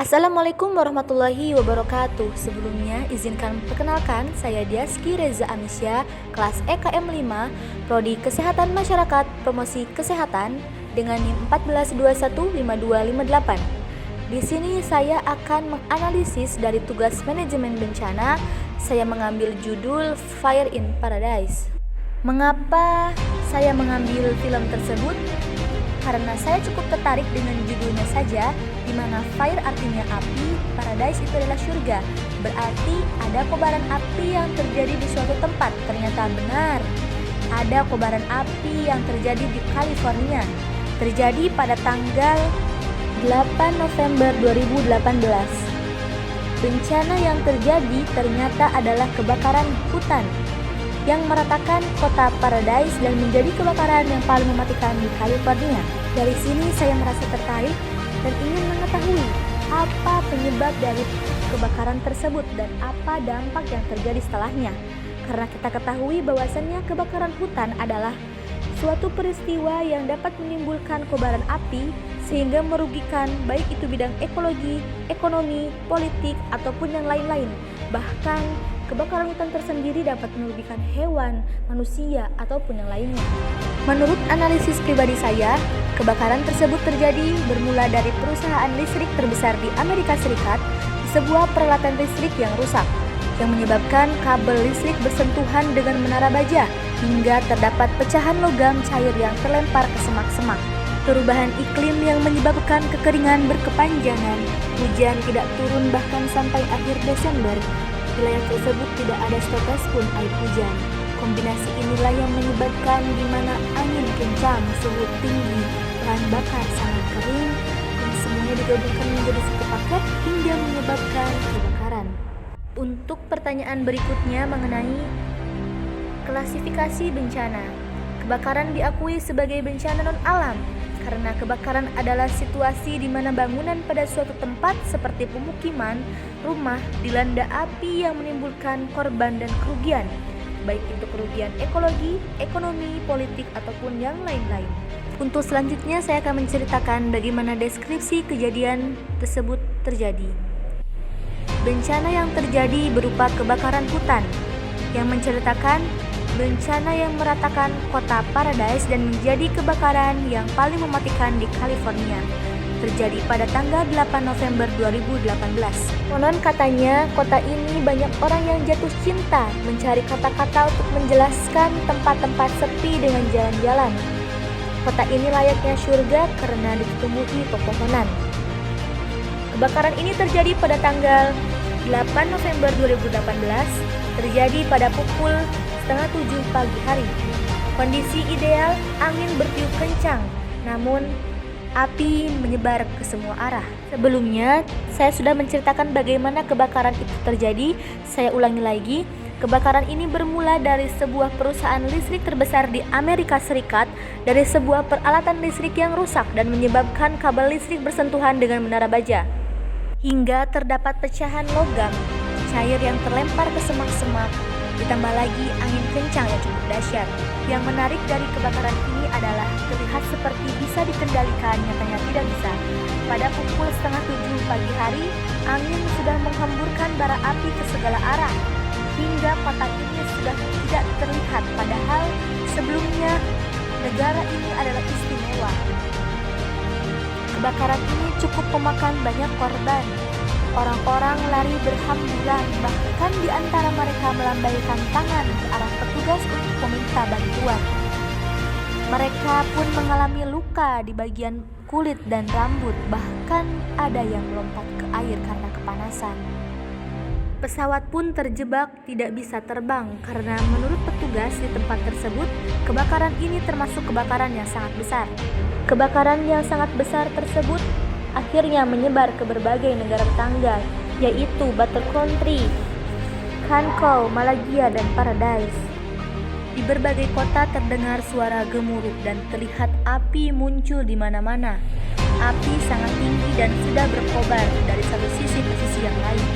Assalamualaikum warahmatullahi wabarakatuh. Sebelumnya izinkan perkenalkan, saya Diaski Reza Amisya, kelas EKM 5, Prodi Kesehatan Masyarakat Promosi Kesehatan dengan NIM 14215258. Di sini saya akan menganalisis dari tugas manajemen bencana. Saya mengambil judul Fire in Paradise. Mengapa saya mengambil film tersebut? Karena saya cukup tertarik dengan judulnya saja, di mana fire artinya api, paradise itu adalah surga. Berarti ada kobaran api yang terjadi di suatu tempat. Ternyata benar, ada kobaran api yang terjadi di California. Terjadi pada tanggal 8 November 2018. Bencana yang terjadi ternyata adalah kebakaran hutan yang meratakan kota Paradise dan menjadi kebakaran yang paling mematikan di California. Dari sini saya merasa tertarik dan ingin mengetahui apa penyebab dari kebakaran tersebut dan apa dampak yang terjadi setelahnya. Karena kita ketahui bahwasannya kebakaran hutan adalah suatu peristiwa yang dapat menimbulkan kobaran api sehingga merugikan baik itu bidang ekologi, ekonomi, politik, ataupun yang lain-lain. Bahkan kebakaran hutan tersendiri dapat merugikan hewan, manusia, ataupun yang lainnya. Menurut analisis pribadi saya, kebakaran tersebut terjadi bermula dari perusahaan listrik terbesar di Amerika Serikat, sebuah peralatan listrik yang rusak, yang menyebabkan kabel listrik bersentuhan dengan menara baja, hingga terdapat pecahan logam cair yang terlempar ke semak-semak. Perubahan iklim yang menyebabkan kekeringan berkepanjangan, hujan tidak turun bahkan sampai akhir Desember. Wilayah tersebut tidak ada setetes pun air hujan. Kombinasi inilah yang menyebabkan di mana angin kencang, suhu tinggi, bahan bakar sangat kering, dan semuanya digabungkan menjadi satu paket hingga menyebabkan kebakaran. Untuk pertanyaan berikutnya mengenai klasifikasi bencana. Kebakaran diakui sebagai bencana non-alam karena kebakaran adalah situasi di mana bangunan pada suatu tempat seperti pemukiman, rumah dilanda api yang menimbulkan korban dan kerugian, baik itu kerugian ekologi, ekonomi, politik, ataupun yang lain-lain. Untuk selanjutnya saya akan menceritakan bagaimana deskripsi kejadian tersebut terjadi. Bencana yang terjadi berupa kebakaran hutan yang menceritakan bencana yang meratakan kota Paradise dan menjadi kebakaran yang paling mematikan di California. Terjadi pada tanggal 8 November 2018. Konon katanya kota ini banyak orang yang jatuh cinta mencari kata-kata untuk menjelaskan tempat-tempat sepi dengan jalan-jalan. Kota ini layaknya surga karena ditumbuhi pepohonan. Kebakaran ini terjadi pada tanggal 8 November 2018, terjadi pada pukul 6:30 pagi hari. Kondisi ideal, angin bertiup kencang, namun api menyebar ke semua arah. Sebelumnya, saya sudah menceritakan bagaimana kebakaran itu terjadi. Saya ulangi lagi, kebakaran ini bermula dari sebuah perusahaan listrik terbesar di Amerika Serikat, dari sebuah peralatan listrik yang rusak dan menyebabkan kabel listrik bersentuhan dengan menara baja, hingga terdapat pecahan logam cair yang terlempar ke semak-semak. Ditambah lagi angin kencang yang cukup dahsyat. Yang menarik dari kebakaran ini adalah terlihat seperti bisa dikendalikan, nyatanya tidak bisa. Pada pukul 6:30 pagi hari, angin sudah menghamburkan bara api ke segala arah, hingga kota ini sudah tidak terlihat, padahal sebelumnya negara ini adalah istimewa. Kebakaran ini cukup memakan banyak korban. Orang-orang lari berhamburan, bahkan di antara mereka melambaikan tangan ke arah petugas untuk meminta bantuan. Mereka pun mengalami luka di bagian kulit dan rambut, bahkan ada yang melompat ke air karena kepanasan. Pesawat pun terjebak tidak bisa terbang karena menurut petugas di tempat tersebut, kebakaran ini termasuk kebakaran yang sangat besar. Kebakaran yang sangat besar tersebut akhirnya menyebar ke berbagai negara tetangga, yaitu Butter Country, Kankau, Malagia, dan Paradise. Di berbagai kota terdengar suara gemuruh dan terlihat api muncul di mana-mana. Api sangat tinggi dan sudah berkobar dari satu sisi ke sisi yang lain.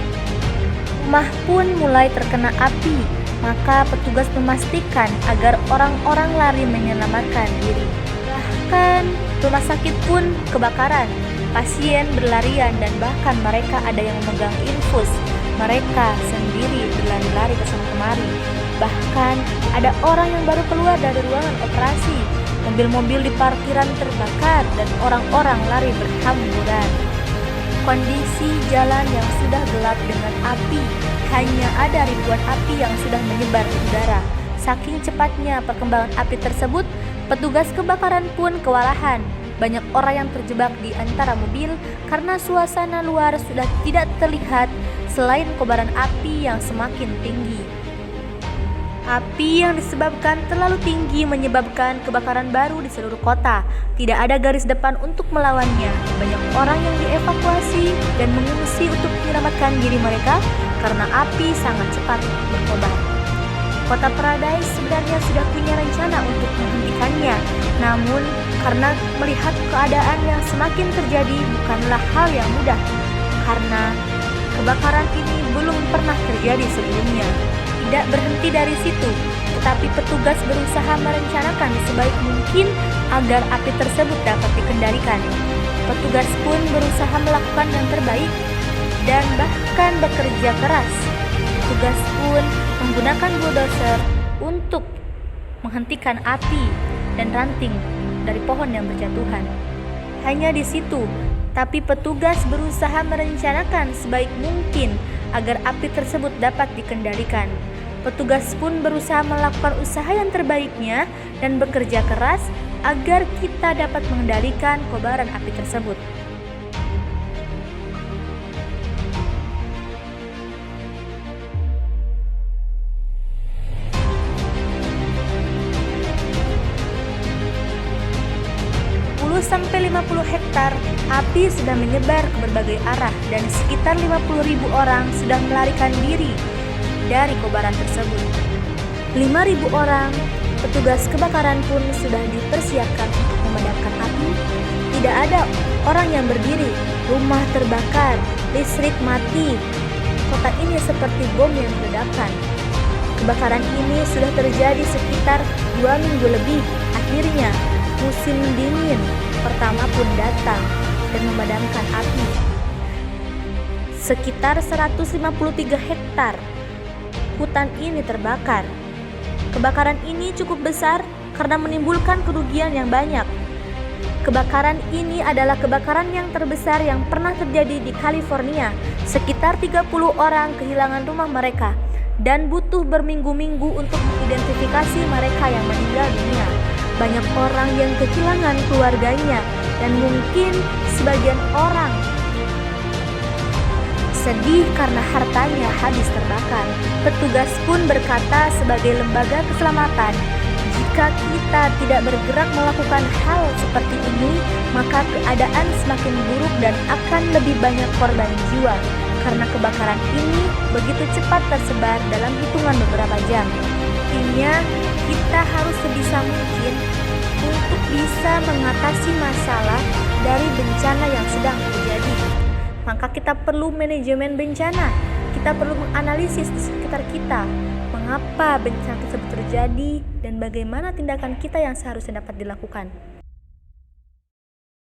Rumah pun mulai terkena api, maka petugas memastikan agar orang-orang lari menyelamatkan diri. Bahkan rumah sakit pun kebakaran, Pasien berlarian dan bahkan mereka ada yang memegang infus. Mereka sendiri berlari-lari ke sana kemari. Bahkan ada orang yang baru keluar dari ruangan operasi. Mobil-mobil di parkiran terbakar dan orang-orang lari berhamburan. Kondisi jalan yang sudah gelap dengan api. Hanya ada ribuan api yang sudah menyebar di udara. Saking cepatnya perkembangan api tersebut, petugas kebakaran pun kewalahan. Banyak orang yang terjebak di antara mobil karena suasana luar sudah tidak terlihat selain kobaran api yang semakin tinggi. Api yang disebabkan terlalu tinggi menyebabkan kebakaran baru di seluruh kota. Tidak ada garis depan untuk melawannya. Banyak orang yang dievakuasi dan mengungsi untuk menyelamatkan diri mereka karena api sangat cepat berkobar. Kota Paradise sebenarnya sudah punya rencana untuk menghentikannya, namun karena melihat keadaan yang semakin terjadi bukanlah hal yang mudah, karena kebakaran ini belum pernah terjadi sebelumnya. Tidak berhenti dari situ, tetapi petugas berusaha merencanakan sebaik mungkin agar api tersebut dapat dikendalikan. Petugas pun berusaha melakukan yang terbaik dan bahkan bekerja keras. Petugas pun menggunakan bulldozer untuk menghentikan api dan ranting dari pohon yang berjatuhan. Hanya di situ, tapi petugas berusaha merencanakan sebaik mungkin agar api tersebut dapat dikendalikan. Petugas pun berusaha melakukan usaha yang terbaiknya dan bekerja keras agar kita dapat mengendalikan kobaran api tersebut. Sampai 50 hektar, api sudah menyebar ke berbagai arah dan sekitar 50.000 orang sudah melarikan diri dari kobaran tersebut. 5.000 orang petugas kebakaran pun sudah dipersiapkan untuk memadamkan api. Tidak ada orang yang berdiri, rumah terbakar, listrik mati. Kota ini seperti bom yang meledakan. Kebakaran ini sudah terjadi sekitar 2 minggu lebih. Akhirnya musim dingin pertama pun datang dan memadamkan api. Sekitar 153 hektar hutan ini terbakar. Kebakaran ini cukup besar karena menimbulkan kerugian yang banyak. Kebakaran ini adalah kebakaran yang terbesar yang pernah terjadi di California. Sekitar 30 orang kehilangan rumah mereka dan butuh berminggu-minggu untuk mengidentifikasi mereka yang meninggal dunia. Banyak orang yang kehilangan keluarganya dan mungkin sebagian orang sedih karena hartanya habis terbakar. Petugas pun berkata sebagai lembaga keselamatan, jika kita tidak bergerak melakukan hal seperti ini, maka keadaan semakin buruk dan akan lebih banyak korban jiwa. Karena kebakaran ini begitu cepat tersebar dalam hitungan beberapa jam. Artinya kita harus sebisa mungkin untuk bisa mengatasi masalah dari bencana yang sedang terjadi. Maka kita perlu manajemen bencana. Kita perlu menganalisis di sekitar kita, mengapa bencana tersebut terjadi dan bagaimana tindakan kita yang seharusnya dapat dilakukan.